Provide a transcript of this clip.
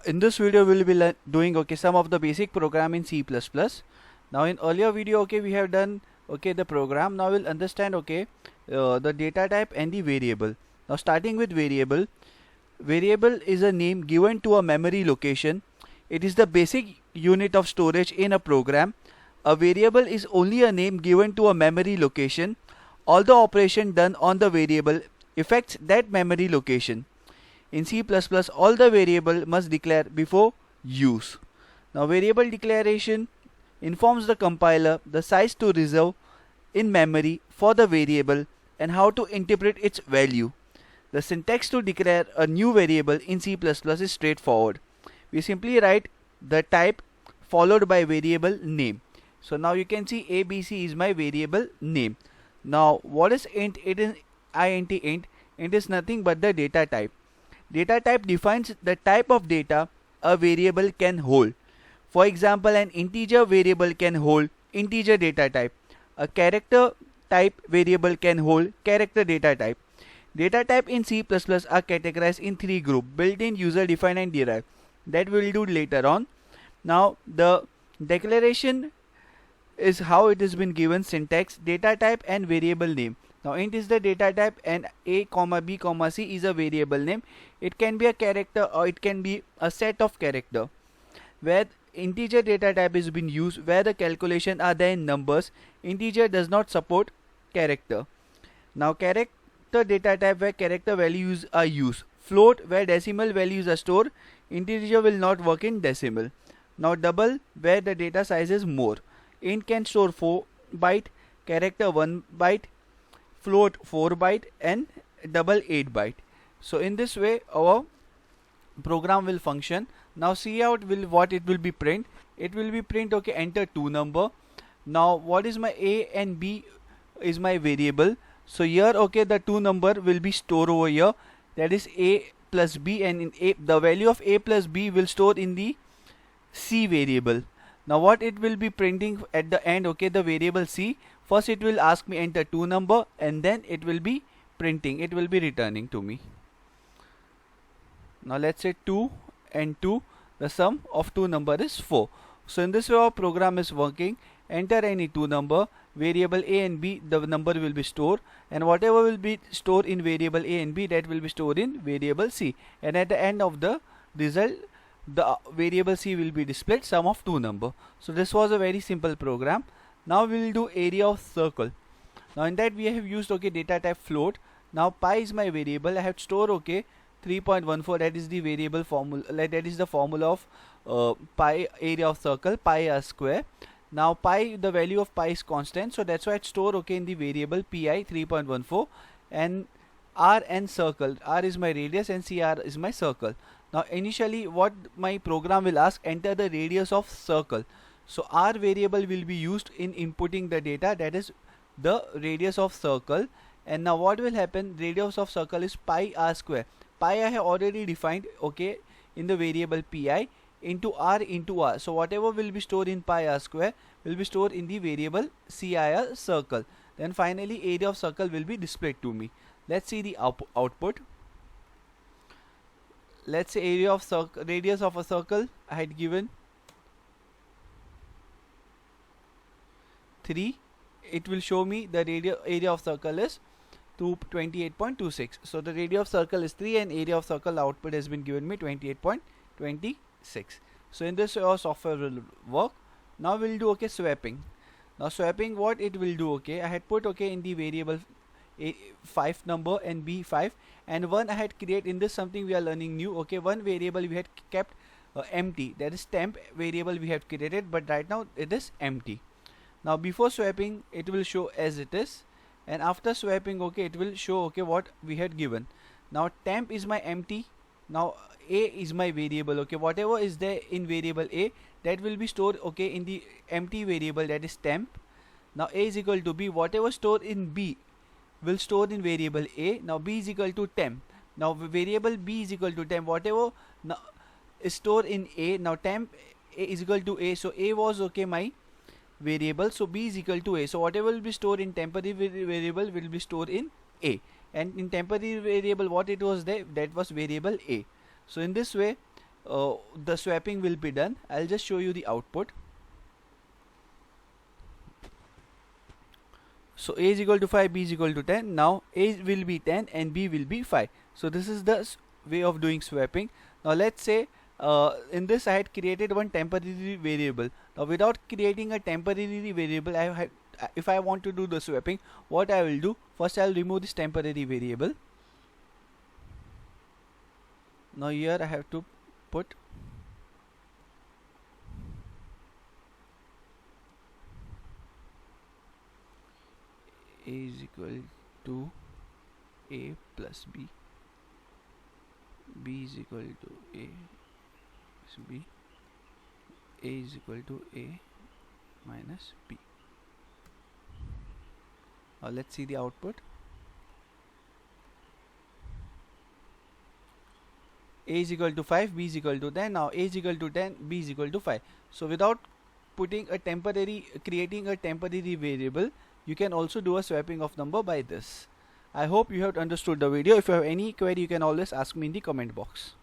In this video we'll be doing some of the basic program in C++. Now in earlier video we have done the program. Now we'll understand the data type and the variable. Now starting with variable. Variable is a name given to a memory location. It is the basic unit of storage in a program. A variable is only a name given to a memory location. All the operation done on the variable affects that memory location. In C++, all the variable must declare before use. Now variable declaration informs the compiler the size to reserve in memory for the variable and how to interpret its value. The syntax to declare a new variable in C++ is straightforward. We simply write the type followed by variable name. So now you can see ABC is my variable name. Now what is int? It is int. Int is nothing but the data type. Data type defines the type of data a variable can hold. For example, an integer variable can hold integer data type. A character type variable can hold character data type. Data type in C++ are categorized in three groups: built-in, user-defined and derived. That we'll do later on. Now the declaration is how it has been given: syntax, data type and variable name. Now int is the data type and a, b, c is a variable name. It can be a character or it can be a set of character. Where integer data type is been used, where the calculation are there in numbers. Integer does not support character. Now character data type where character values are used. Float where decimal values are stored. Integer will not work in decimal. Now double where the data size is more. Int can store 4 byte, character 1 byte, float 4 byte and double 8 byte. So in this way our program will function. Now cout will what it will be print. It will be print enter 2 number. Now what is my a and b is my variable. So here the 2 number will be stored over here. That is a plus b, and in a the value of a plus b will store in the c variable. Now what it will be printing at the end, the variable c. First it will ask me enter 2 number and then it will be printing, it will be returning to me. Now let's say 2 and 2, the sum of 2 number is 4. So in this way our program is working. Enter any 2 number, variable a and b, the number will be stored, and whatever will be stored in variable a and b, that will be stored in variable c, and at the end of the result the variable c will be displayed sum of 2 number. So this was a very simple program. Now we will do area of circle. Now in that we have used data type float. Now pi is my variable. I have stored 3.14, that is the variable formula, that is the formula of pi area of circle, pi r square. Now pi, the value of pi is constant, so that's why I store in the variable pi 3.14, and r and circle, r is my radius and cr is my circle. Now initially what my program will ask, enter the radius of circle. So r variable will be used in inputting the data, that is the radius of circle. And now what will happen, radius of circle is pi r square. Pi I have already defined in the variable pi into r. So whatever will be stored in pi r square will be stored in the variable cir circle. Then finally area of circle will be displayed to me. Let's see the output. Let's say area of circle, radius of a circle I had given 3. It will show me the area of circle is 28.26. So the radius of circle is 3 and area of circle output has been given me 28.26. So in this way our software will work. Now we'll do swapping. Now swapping, what it will do, I had put in the variable a 5 number and b 5, and one I had created in this something we are learning new. One variable we had kept empty, that is temp variable we have created, but right now it is empty. Now before swapping it will show as it is, and after swapping it will show what we had given. Now temp is my empty. Now a is my variable. Whatever is there in variable a, that will be stored in the empty variable, that is temp. Now a is equal to b. Whatever stored in b will store in variable a. Now b is equal to temp. Now variable b is equal to temp. Whatever now is stored in a, now temp a is equal to a. So a was my variable, so b is equal to a. So whatever will be stored in temporary variable will be stored in a, and in temporary variable what it was there, that was variable a. So in this way the swapping will be done. I'll just show you the output. So a is equal to 5, b is equal to 10. Now a will be 10 and b will be 5. So this is the way of doing swapping. Now let's say in this I had created one temporary variable. Now without creating a temporary variable, if I want to do the swapping, what I will do, first I will remove this temporary variable. Now here I have to put a is equal to a plus b, b is equal to a plus b, a is equal to a minus b. Now let's see the output. A is equal to 5, b is equal to 10. Now a is equal to 10, b is equal to 5. So without creating a temporary variable, you can also do a swapping of number by this. I hope you have understood the video. If you have any query, you can always ask me in the comment box.